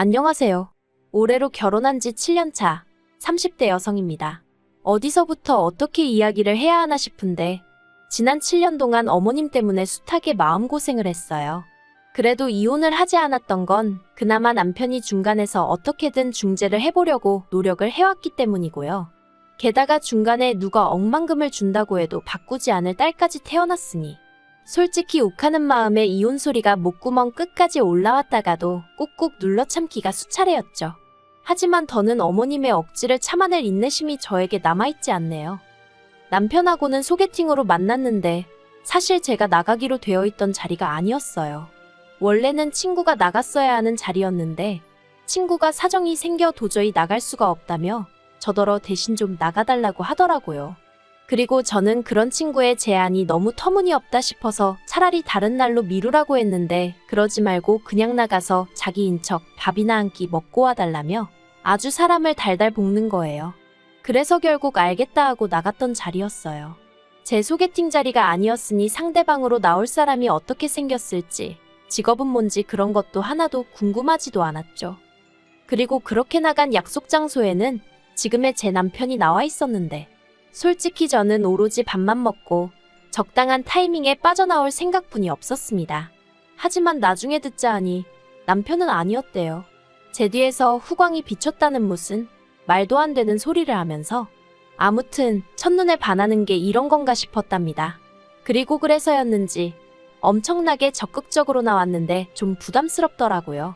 안녕하세요. 올해로 결혼한 지 7년 차 30대 여성입니다. 어디서부터 어떻게 이야기를 해야 하나 싶은데 지난 7년 동안 어머님 때문에 숱하게 마음고생을 했어요. 그래도 이혼을 하지 않았던 건 그나마 남편이 중간에서 어떻게든 중재를 해보려고 노력을 해왔기 때문이고요. 게다가 중간에 누가 억만금을 준다고 해도 바꾸지 않을 딸까지 태어났으니 솔직히 욱하는 마음에 이혼 소리가 목구멍 끝까지 올라왔다가도 꾹꾹 눌러 참기가 수차례였죠. 하지만 더는 어머님의 억지를 참아낼 인내심이 저에게 남아있지 않네요. 남편하고는 소개팅으로 만났는데 사실 제가 나가기로 되어 있던 자리가 아니었어요. 원래는 친구가 나갔어야 하는 자리였는데 친구가 사정이 생겨 도저히 나갈 수가 없다며 저더러 대신 좀 나가달라고 하더라고요. 그리고 저는 그런 친구의 제안이 너무 터무니없다 싶어서 차라리 다른 날로 미루라고 했는데 그러지 말고 그냥 나가서 자기인 척 밥이나 한 끼 먹고 와달라며 아주 사람을 달달 볶는 거예요. 그래서 결국 알겠다 하고 나갔던 자리였어요. 제 소개팅 자리가 아니었으니 상대방으로 나올 사람이 어떻게 생겼을지, 직업은 뭔지 그런 것도 하나도 궁금하지도 않았죠. 그리고 그렇게 나간 약속 장소에는 지금의 제 남편이 나와 있었는데 솔직히 저는 오로지 밥만 먹고 적당한 타이밍에 빠져나올 생각뿐이 없었습니다. 하지만 나중에 듣자 하니 남편은 아니었대요. 제 뒤에서 후광이 비쳤다는 무슨 말도 안 되는 소리를 하면서 아무튼 첫눈에 반하는 게 이런 건가 싶었답니다. 그리고 그래서였는지 엄청나게 적극적으로 나왔는데 좀 부담스럽더라고요.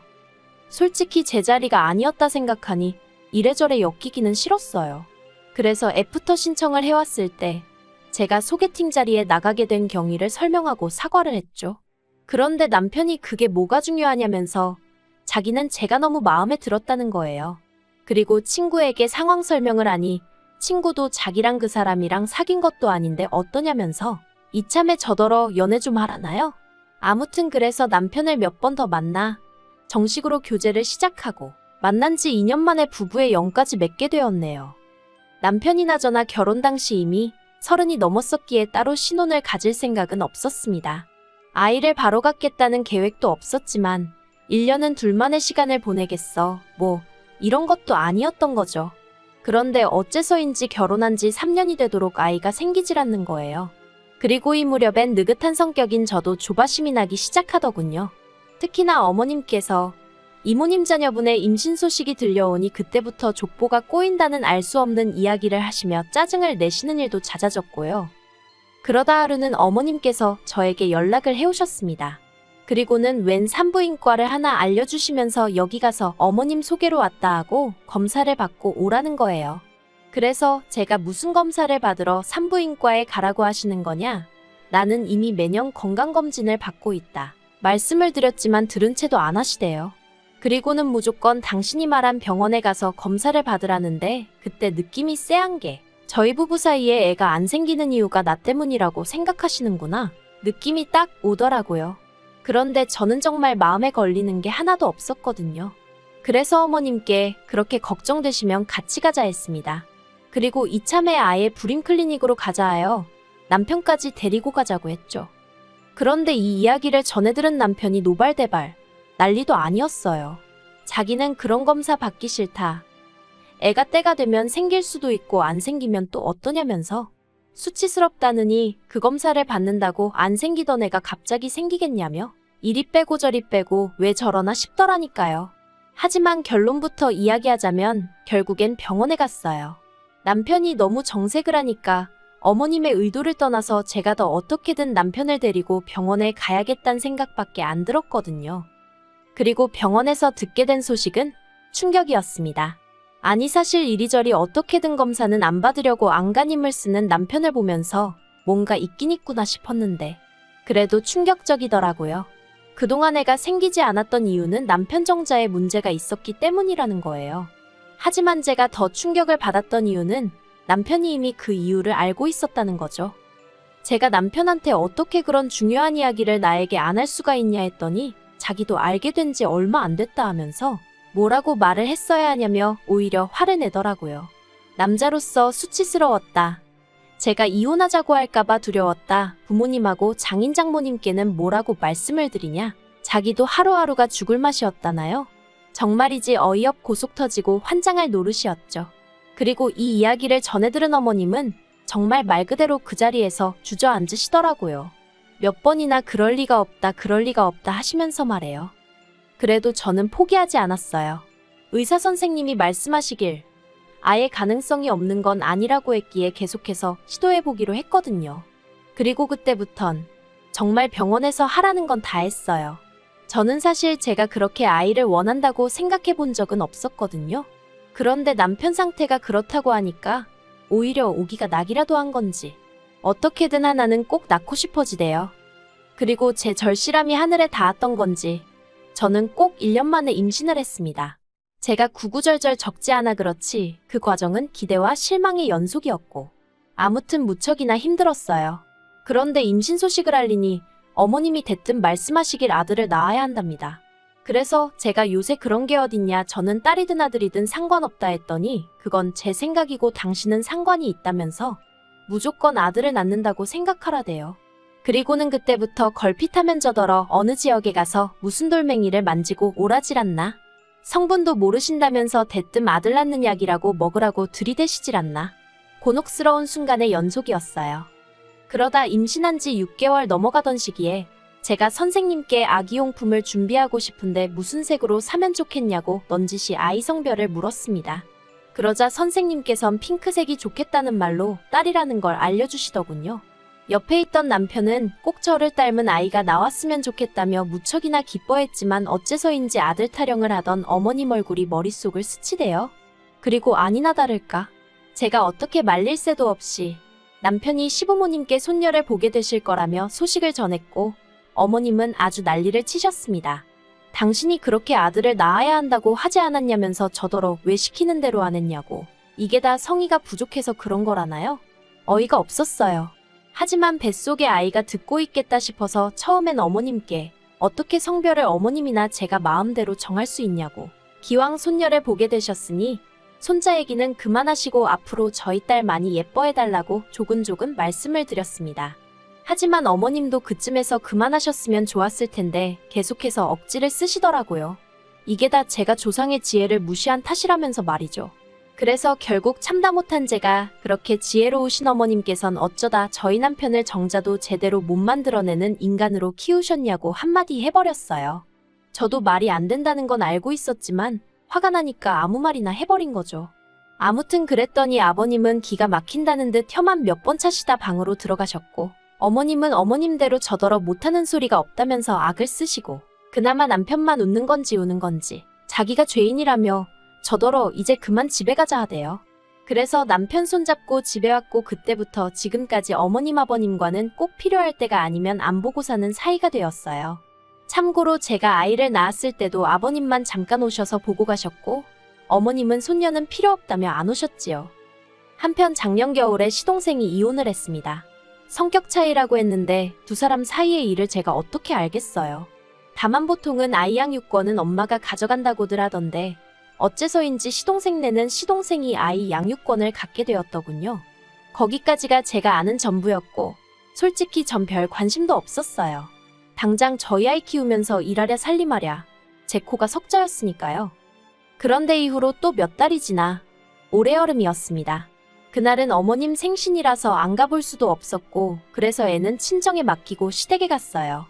솔직히 제 자리가 아니었다 생각하니 이래저래 엮이기는 싫었어요. 그래서 애프터 신청을 해왔을 때 제가 소개팅 자리에 나가게 된 경위를 설명하고 사과를 했죠. 그런데 남편이 그게 뭐가 중요하냐면서 자기는 제가 너무 마음에 들었다는 거예요. 그리고 친구에게 상황 설명을 하니 친구도 자기랑 그 사람이랑 사귄 것도 아닌데 어떠냐면서 이참에 저더러 연애 좀 하라나요? 아무튼 그래서 남편을 몇 번 더 만나 정식으로 교제를 시작하고 만난 지 2년 만에 부부의 영까지 맺게 되었네요. 남편이나 저나 결혼 당시 이미 30이 넘었었기에 따로 신혼을 가질 생각은 없었습니다. 아이를 바로 갖겠다는 계획도 없었지만 1년은 둘만의 시간을 보내겠어 뭐 이런 것도 아니었던 거죠. 그런데 어째서인지 결혼한 지 3년이 되도록 아이가 생기질 않는 거예요. 그리고 이 무렵엔 느긋한 성격인 저도 조바심이 나기 시작하더군요. 특히나 어머님께서 이모님 자녀분의 임신 소식이 들려오니 그때부터 족보가 꼬인다는 알 수 없는 이야기를 하시며 짜증을 내시는 일도 잦아졌고요. 그러다 하루는 어머님께서 저에게 연락을 해오셨습니다. 그리고는 웬 산부인과를 하나 알려주시면서 여기 가서 어머님 소개로 왔다 하고 검사를 받고 오라는 거예요. 그래서 제가 무슨 검사를 받으러 산부인과에 가라고 하시는 거냐? 나는 이미 매년 건강검진을 받고 있다. 말씀을 드렸지만 들은 채도 안 하시대요. 그리고는 무조건 당신이 말한 병원에 가서 검사를 받으라는데 그때 느낌이 쎄한 게 저희 부부 사이에 애가 안 생기는 이유가 나 때문이라고 생각하시는구나. 느낌이 딱 오더라고요. 그런데 저는 정말 마음에 걸리는 게 하나도 없었거든요. 그래서 어머님께 그렇게 걱정되시면 같이 가자 했습니다. 그리고 이참에 아예 불임클리닉으로 가자 하여 남편까지 데리고 가자고 했죠. 그런데 이 이야기를 전해 들은 남편이 노발대발 난리도 아니었어요. 자기는 그런 검사 받기 싫다. 애가 때가 되면 생길 수도 있고 안 생기면 또 어떠냐면서 수치스럽다느니 그 검사를 받는다고 안 생기던 애가 갑자기 생기겠냐며 이리 빼고 저리 빼고 왜 저러나 싶더라니까요. 하지만 결론부터 이야기하자면 결국엔 병원에 갔어요. 남편이 너무 정색을 하니까 어머님의 의도를 떠나서 제가 더 어떻게든 남편을 데리고 병원에 가야겠다는 생각밖에 안 들었거든요. 그리고 병원에서 듣게 된 소식은 충격이었습니다. 아니 사실 이리저리 어떻게든 검사는 안 받으려고 안간힘을 쓰는 남편을 보면서 뭔가 있긴 있구나 싶었는데 그래도 충격적이더라고요. 그동안 애가 생기지 않았던 이유는 남편 정자에 문제가 있었기 때문이라는 거예요. 하지만 제가 더 충격을 받았던 이유는 남편이 이미 그 이유를 알고 있었다는 거죠. 제가 남편한테 어떻게 그런 중요한 이야기를 나에게 안 할 수가 있냐 했더니 자기도 알게 된 지 얼마 안 됐다 하면서 뭐라고 말을 했어야 하냐며 오히려 화를 내더라고요. 남자로서 수치스러웠다. 제가 이혼하자고 할까봐 두려웠다. 부모님하고 장인 장모님께는 뭐라고 말씀을 드리냐. 자기도 하루하루가 죽을 맛이었다나요. 정말이지 어이없고 속 터지고 환장할 노릇이었죠. 그리고 이 이야기를 전해들은 어머님은 정말 말 그대로 그 자리에서 주저앉으시더라고요. 몇 번이나 그럴 리가 없다, 그럴 리가 없다 하시면서 말해요. 그래도 저는 포기하지 않았어요. 의사 선생님이 말씀하시길 아예 가능성이 없는 건 아니라고 했기에 계속해서 시도해보기로 했거든요. 그리고 그때부턴 정말 병원에서 하라는 건 다 했어요. 저는 사실 제가 그렇게 아이를 원한다고 생각해 본 적은 없었거든요. 그런데 남편 상태가 그렇다고 하니까 오히려 오기가 낙이라도 한 건지 어떻게든 하나는 꼭 낳고 싶어지대요. 그리고 제 절실함이 하늘에 닿았던 건지 저는 꼭 1년 만에 임신을 했습니다. 제가 구구절절 적지 않아 그렇지 그 과정은 기대와 실망의 연속이었고 아무튼 무척이나 힘들었어요. 그런데 임신 소식을 알리니 어머님이 대뜸 말씀하시길 아들을 낳아야 한답니다. 그래서 제가 요새 그런 게 어딨냐, 저는 딸이든 아들이든 상관없다 했더니 그건 제 생각이고 당신은 상관이 있다면서 무조건 아들을 낳는다고 생각하라대요. 그리고는 그때부터 걸핏하면 저더러 어느 지역에 가서 무슨 돌멩이를 만지고 오라질 않나? 성분도 모르신다면서 대뜸 아들 낳는 약이라고 먹으라고 들이대시질 않나? 곤혹스러운 순간의 연속이었어요. 그러다 임신한 지 6개월 넘어가던 시기에 제가 선생님께 아기용품을 준비하고 싶은데 무슨 색으로 사면 좋겠냐고 넌지시 아이 성별을 물었습니다. 그러자 선생님께선 핑크색이 좋겠다는 말로 딸이라는 걸 알려주시더군요. 옆에 있던 남편은 꼭 저를 닮은 아이가 나왔으면 좋겠다며 무척이나 기뻐했지만 어째서인지 아들 타령을 하던 어머님 얼굴이 머릿속을 스치대요. 그리고 아니나 다를까 제가 어떻게 말릴 새도 없이 남편이 시부모님께 손녀를 보게 되실 거라며 소식을 전했고 어머님은 아주 난리를 치셨습니다. 당신이 그렇게 아들을 낳아야 한다고 하지 않았냐면서 저더러 왜 시키는 대로 안 했냐고. 이게 다 성의가 부족해서 그런 거라나요? 어이가 없었어요. 하지만 뱃속에 아이가 듣고 있겠다 싶어서 처음엔 어머님께 어떻게 성별을 어머님이나 제가 마음대로 정할 수 있냐고. 기왕 손녀를 보게 되셨으니 손자 얘기는 그만하시고 앞으로 저희 딸 많이 예뻐해달라고 조근조근 말씀을 드렸습니다. 하지만 어머님도 그쯤에서 그만하셨으면 좋았을 텐데 계속해서 억지를 쓰시더라고요. 이게 다 제가 조상의 지혜를 무시한 탓이라면서 말이죠. 그래서 결국 참다 못한 제가 그렇게 지혜로우신 어머님께선 어쩌다 저희 남편을 정자도 제대로 못 만들어내는 인간으로 키우셨냐고 한마디 해버렸어요. 저도 말이 안 된다는 건 알고 있었지만 화가 나니까 아무 말이나 해버린 거죠. 아무튼 그랬더니 아버님은 기가 막힌다는 듯 혀만 몇 번 차시다 방으로 들어가셨고 어머님은 어머님대로 저더러 못하는 소리가 없다면서 악을 쓰시고 그나마 남편만 웃는 건지 우는 건지 자기가 죄인이라며 저더러 이제 그만 집에 가자 하대요. 그래서 남편 손잡고 집에 왔고 그때부터 지금까지 어머님 아버님과는 꼭 필요할 때가 아니면 안 보고 사는 사이가 되었어요. 참고로 제가 아이를 낳았을 때도 아버님만 잠깐 오셔서 보고 가셨고 어머님은 손녀는 필요 없다며 안 오셨지요. 한편 작년 겨울에 시동생이 이혼을 했습니다. 성격 차이라고 했는데 두 사람 사이의 일을 제가 어떻게 알겠어요. 다만 보통은 아이 양육권은 엄마가 가져간다고들 하던데 어째서인지 시동생네는 시동생이 아이 양육권을 갖게 되었더군요. 거기까지가 제가 아는 전부였고 솔직히 전 별 관심도 없었어요. 당장 저희 아이 키우면서 일하랴 살림하랴 제 코가 석자였으니까요. 그런데 이후로 또 몇 달이 지나 올해 여름이었습니다. 그날은 어머님 생신이라서 안 가볼 수도 없었고 그래서 애는 친정에 맡기고 시댁에 갔어요.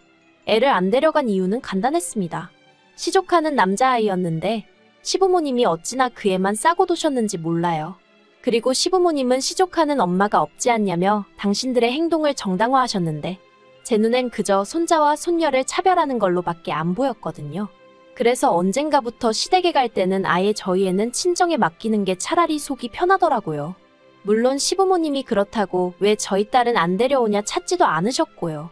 애를 안 데려간 이유는 간단했습니다. 시족하는 남자아이였는데 시부모님이 어찌나 그 애만 싸고 도셨는지 몰라요. 그리고 시부모님은 시족하는 엄마가 없지 않냐며 당신들의 행동을 정당화하셨는데 제 눈엔 그저 손자와 손녀를 차별하는 걸로밖에 안 보였거든요. 그래서 언젠가부터 시댁에 갈 때는 아예 저희 애는 친정에 맡기는 게 차라리 속이 편하더라고요. 물론 시부모님이 그렇다고 왜 저희 딸은 안 데려오냐 찾지도 않으셨고요.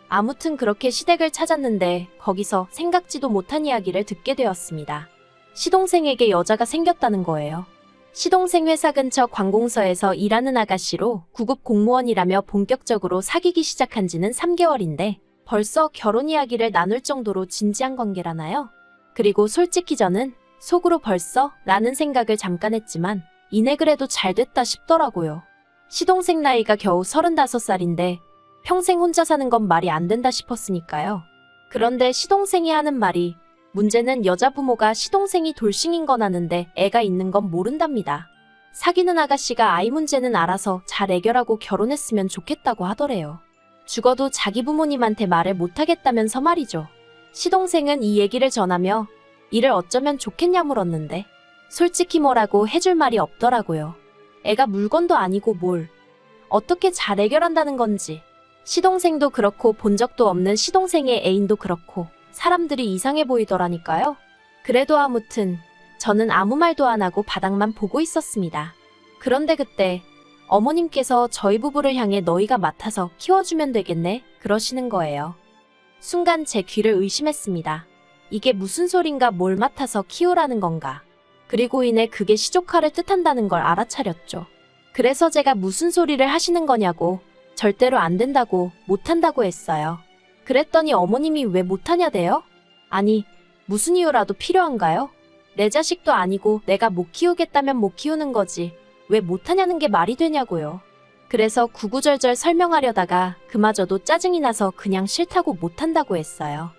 아무튼 그렇게 시댁을 찾았는데 거기서 생각지도 못한 이야기를 듣게 되었습니다. 시동생에게 여자가 생겼다는 거예요. 시동생 회사 근처 관공서에서 일하는 아가씨로 구급 공무원이라며 본격적으로 사귀기 시작한 지는 3개월인데 벌써 결혼 이야기를 나눌 정도로 진지한 관계라나요? 그리고 솔직히 저는 속으로 벌써 라는 생각을 잠깐 했지만 이내 그래도 잘 됐다 싶더라고요. 시동생 나이가 겨우 35살인데 평생 혼자 사는 건 말이 안 된다 싶었으니까요. 그런데 시동생이 하는 말이 문제는 여자 부모가 시동생이 돌싱인 건 아는데 애가 있는 건 모른답니다. 사귀는 아가씨가 아이 문제는 알아서 잘 해결하고 결혼했으면 좋겠다고 하더래요. 죽어도 자기 부모님한테 말을 못하겠다면서 말이죠. 시동생은 이 얘기를 전하며 이를 어쩌면 좋겠냐 물었는데 솔직히 뭐라고 해줄 말이 없더라고요. 애가 물건도 아니고 뭘 어떻게 잘 해결한다는 건지. 시동생도 그렇고 본 적도 없는 시동생의 애인도 그렇고 사람들이 이상해 보이더라니까요. 그래도 아무튼 저는 아무 말도 안 하고 바닥만 보고 있었습니다. 그런데 그때 어머님께서 저희 부부를 향해 너희가 맡아서 키워주면 되겠네 그러시는 거예요. 순간 제 귀를 의심했습니다. 이게 무슨 소린가, 뭘 맡아서 키우라는 건가. 그리고 이내 그게 시조카를 뜻한다는 걸 알아차렸죠. 그래서 제가 무슨 소리를 하시는 거냐고, 절대로 안 된다고, 못한다고 했어요. 그랬더니 어머님이 왜 못하냐대요? 아니, 무슨 이유라도 필요한가요? 내 자식도 아니고 내가 못 키우겠다면 못 키우는 거지. 왜 못하냐는 게 말이 되냐고요. 그래서 구구절절 설명하려다가 그마저도 짜증이 나서 그냥 싫다고 못한다고 했어요.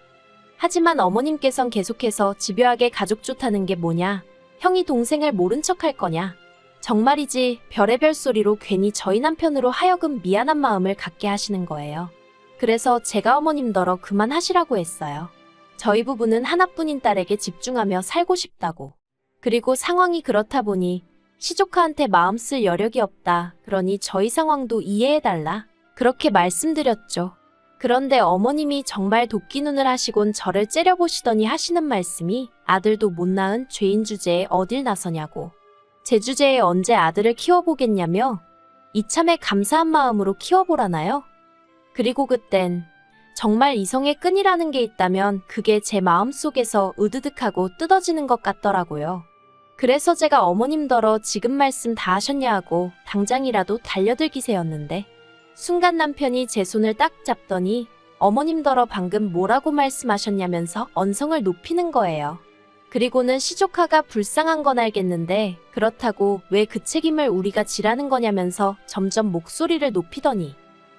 하지만 어머님께선 계속해서 집요하게 가족 좋다는 게 뭐냐, 형이 동생을 모른 척 할 거냐, 정말이지 별의별 소리로 괜히 저희 남편으로 하여금 미안한 마음을 갖게 하시는 거예요. 그래서 제가 어머님더러 그만하시라고 했어요. 저희 부부는 하나뿐인 딸에게 집중하며 살고 싶다고. 그리고 상황이 그렇다 보니 시조카한테 마음 쓸 여력이 없다. 그러니 저희 상황도 이해해달라. 그렇게 말씀드렸죠. 그런데 어머님이 정말 도끼눈을 하시곤 저를 째려보시더니 하시는 말씀이 아들도 못 낳은 죄인 주제에 어딜 나서냐고. 제 주제에 언제 아들을 키워보겠냐며 이참에 감사한 마음으로 키워보라나요? 그리고 그땐 정말 이성의 끈이라는 게 있다면 그게 제 마음속에서 으드득하고 뜯어지는 것 같더라고요. 그래서 제가 어머님더러 지금 말씀 다 하셨냐 하고 당장이라도 달려들기세였는데 순간 남편이 제 손을 딱 잡더니 어머님더러 방금 뭐라고 말씀하셨냐면서 언성을 높이는 거예요. 그리고는 시조카가 불쌍한 건 알겠는데 그렇다고 왜 그 책임을 우리가 지라는 거냐면서 점점 목소리를 높이더니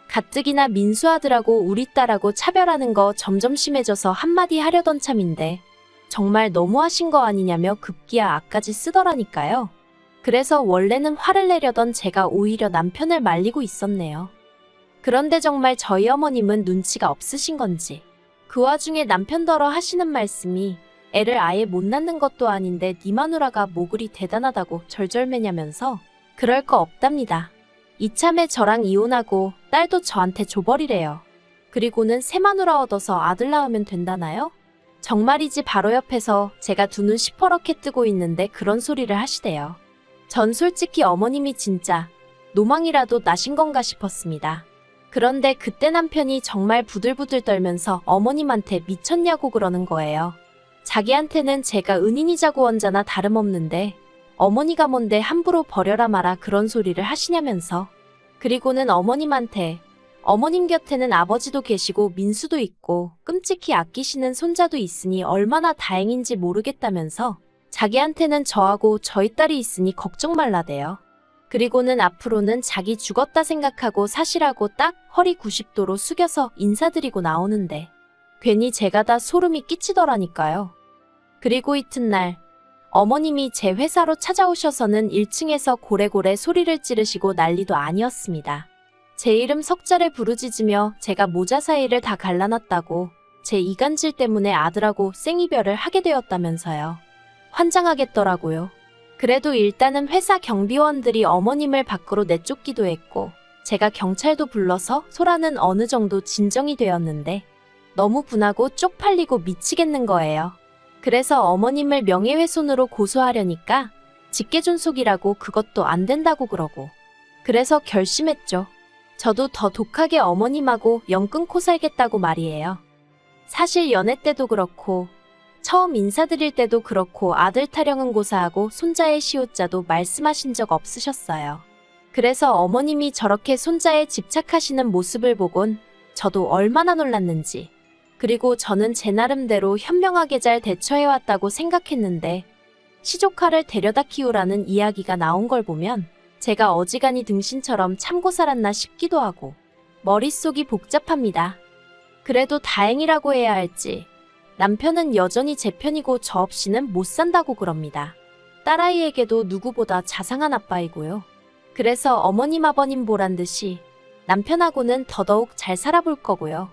가뜩이나 민수아들하고 우리 딸하고 차별하는 거 점점 심해져서 한마디 하려던 참인데 정말 너무하신 거 아니냐며 급기야 악까지 쓰더라니까요. 그래서 원래는 화를 내려던 제가 오히려 남편을 말리고 있었네요. 그런데 정말 저희 어머님은 눈치가 없으신 건지 그 와중에 남편더러 하시는 말씀이 애를 아예 못 낳는 것도 아닌데 네 마누라가 뭐 그리 대단하다고 절절매냐면서 그럴 거 없답니다. 이참에 저랑 이혼하고 딸도 저한테 줘버리래요. 그리고는 새 마누라 얻어서 아들 낳으면 된다나요? 정말이지 바로 옆에서 제가 두 눈 시퍼렇게 뜨고 있는데 그런 소리를 하시대요. 전 솔직히 어머님이 진짜 노망이라도 나신 건가 싶었습니다. 그런데 그때 남편이 정말 부들부들 떨면서 어머님한테 미쳤냐고 그러는 거예요. 자기한테는 제가 은인이자고 원자나 다름없는데 어머니가 뭔데 함부로 버려라 마라 그런 소리를 하시냐면서. 그리고는 어머님한테 어머님 곁에는 아버지도 계시고 민수도 있고 끔찍히 아끼시는 손자도 있으니 얼마나 다행인지 모르겠다면서 자기한테는 저하고 저희 딸이 있으니 걱정 말라대요. 그리고는 앞으로는 자기 죽었다 생각하고 사시라고 딱 허리 90도로 숙여서 인사드리고 나오는데 괜히 제가 다 소름이 끼치더라니까요. 그리고 이튿날 어머님이 제 회사로 찾아오셔서는 1층에서 고래고래 소리를 찌르시고 난리도 아니었습니다. 제 이름 석자를 부르짖으며 제가 모자 사이를 다 갈라놨다고 제 이간질 때문에 아들하고 생이별을 하게 되었다면서요. 환장하겠더라고요. 그래도 일단은 회사 경비원들이 어머님을 밖으로 내쫓기도 했고 제가 경찰도 불러서 소라는 어느 정도 진정이 되었는데 너무 분하고 쪽팔리고 미치겠는 거예요. 그래서 어머님을 명예훼손으로 고소하려니까 직계존속이라고 그것도 안 된다고 그러고 그래서 결심했죠. 저도 더 독하게 어머님하고 영 끊고 살겠다고 말이에요. 사실 연애 때도 그렇고 처음 인사드릴 때도 그렇고 아들 타령은 고사하고 손자의 시옷자도 말씀하신 적 없으셨어요. 그래서 어머님이 저렇게 손자에 집착하시는 모습을 보곤 저도 얼마나 놀랐는지. 그리고 저는 제 나름대로 현명하게 잘 대처해왔다고 생각했는데 시조카를 데려다 키우라는 이야기가 나온 걸 보면 제가 어지간히 등신처럼 참고 살았나 싶기도 하고 머릿속이 복잡합니다. 그래도 다행이라고 해야 할지 남편은 여전히 제 편이고 저 없이는 못 산다고 그럽니다. 딸아이에게도 누구보다 자상한 아빠이고요. 그래서 어머님 아버님 보란 듯이 남편하고는 더더욱 잘 살아볼 거고요.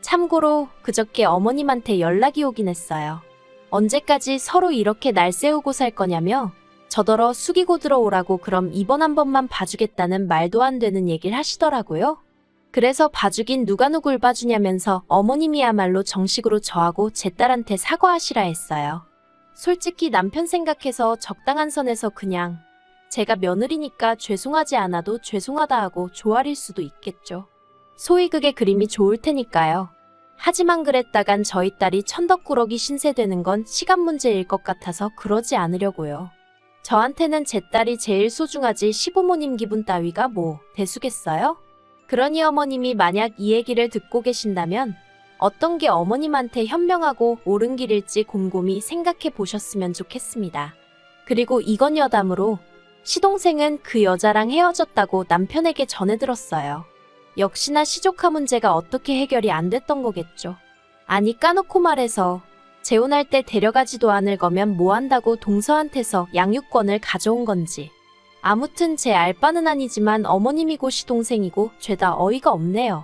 참고로 그저께 어머님한테 연락이 오긴 했어요. 언제까지 서로 이렇게 날 세우고 살 거냐며 저더러 숙이고 들어오라고 그럼 이번 한 번만 봐주겠다는 말도 안 되는 얘기를 하시더라고요. 그래서 봐주긴 누가 누굴 봐주냐면서 어머님이야말로 정식으로 저하고 제 딸한테 사과하시라 했어요. 솔직히 남편 생각해서 적당한 선에서 그냥 제가 며느리니까 죄송하지 않아도 죄송하다 하고 조아릴 수도 있겠죠. 소위 그게 그림이 좋을 테니까요. 하지만 그랬다간 저희 딸이 천덕꾸러기 신세되는 건 시간 문제일 것 같아서 그러지 않으려고요. 저한테는 제 딸이 제일 소중하지 시부모님 기분 따위가 뭐 대수겠어요? 그러니 어머님이 만약 이 얘기를 듣고 계신다면 어떤 게 어머님한테 현명하고 옳은 길일지 곰곰이 생각해 보셨으면 좋겠습니다. 그리고 이건 여담으로 시동생은 그 여자랑 헤어졌다고 남편에게 전해 들었어요. 역시나 시조카 문제가 어떻게 해결이 안 됐던 거겠죠. 아니 까놓고 말해서 재혼할 때 데려가지도 않을 거면 뭐 한다고 동서한테서 양육권을 가져온 건지. 아무튼 제 알바는 아니지만 어머님이고 시동생이고 죄다 어이가 없네요.